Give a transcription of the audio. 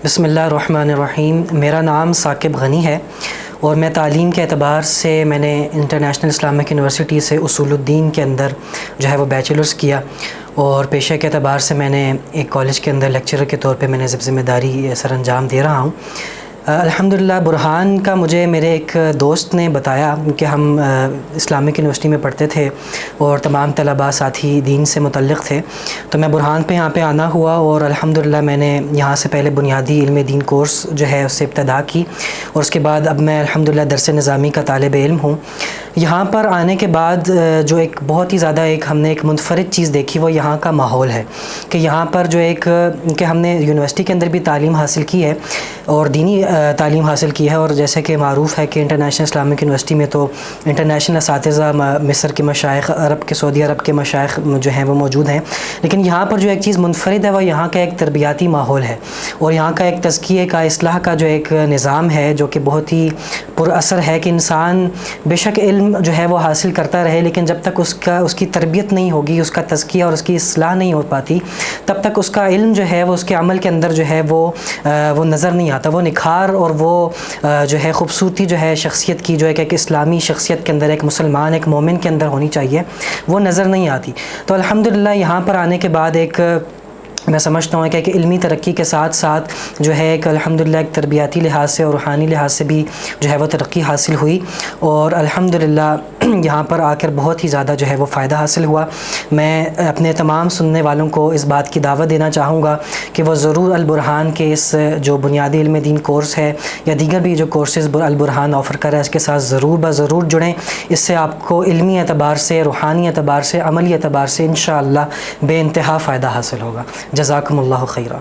بسم اللہ الرحمن الرحیم۔ میرا نام ثاقب غنی ہے اور میں تعلیم کے اعتبار سے میں نے انٹرنیشنل اسلامک یونیورسٹی سے اصول الدین کے اندر جو ہے وہ بیچلرز کیا، اور پیشہ کے اعتبار سے میں نے ایک کالج کے اندر لیکچرر کے طور پہ میں نے ذمہ داری سر انجام دے رہا ہوں۔ الحمدللہ برہان کا مجھے میرے ایک دوست نے بتایا کہ ہم اسلامک یونیورسٹی میں پڑھتے تھے اور تمام طلباء ساتھی دین سے متعلق تھے، تو میں برہان پہ یہاں پہ آنا ہوا اور الحمدللہ میں نے یہاں سے پہلے بنیادی علم دین کورس جو ہے اس سے ابتدا کی، اور اس کے بعد اب میں الحمدللہ درس نظامی کا طالب علم ہوں۔ یہاں پر آنے کے بعد جو ایک بہت ہی زیادہ ہم نے ایک منفرد چیز دیکھی وہ یہاں کا ماحول ہے، کہ یہاں پر جو کہ ہم نے یونیورسٹی کے اندر بھی تعلیم حاصل کی ہے اور دینی تعلیم حاصل کی ہے، اور جیسے کہ معروف ہے کہ انٹرنیشنل اسلامک یونیورسٹی میں تو انٹرنیشنل اساتذہ مصر کے مشائخ، سعودی عرب کے مشائخ جو ہیں وہ موجود ہیں، لیکن یہاں پر جو ایک چیز منفرد ہے وہ یہاں کا ایک تربیاتی ماحول ہے، اور یہاں کا ایک تزکیے کا، اصلاح کا جو ایک نظام ہے جو کہ بہت ہی پر اثر ہے، کہ انسان بے شک علم جو ہے وہ حاصل کرتا رہے، لیکن جب تک اس کی تربیت نہیں ہوگی، اس کا تزکیہ اور اس کی اصلاح نہیں ہو پاتی، تب تک اس کا علم جو ہے وہ اس کے عمل کے اندر جو ہے وہ نظر نہیں آتا، وہ نکھار اور وہ جو ہے خوبصورتی جو ہے شخصیت کی، جو ایک اسلامی شخصیت کے اندر، ایک مسلمان، ایک مومن کے اندر ہونی چاہیے، وہ نظر نہیں آتی۔ تو الحمدللہ یہاں پر آنے کے بعد میں سمجھتا ہوں کہ ایک علمی ترقی کے ساتھ ساتھ جو ہے ایک الحمدللہ ایک تربیاتی لحاظ سے اور روحانی لحاظ سے بھی جو ہے وہ ترقی حاصل ہوئی، اور الحمدللہ یہاں پر آ کر بہت ہی زیادہ جو ہے وہ فائدہ حاصل ہوا۔ میں اپنے تمام سننے والوں کو اس بات کی دعوت دینا چاہوں گا کہ وہ ضرور البرہان کے اس جو بنیادی علم دین کورس ہے یا دیگر بھی جو کورسز البرہان آفر کر رہا ہے، اس کے ساتھ ضرور جڑیں۔ اس سے آپ کو علمی اعتبار سے، روحانی اعتبار سے، عملی اعتبار سے انشاءاللہ بے انتہا فائدہ حاصل ہوگا۔ جزاکم اللہ خیرہ۔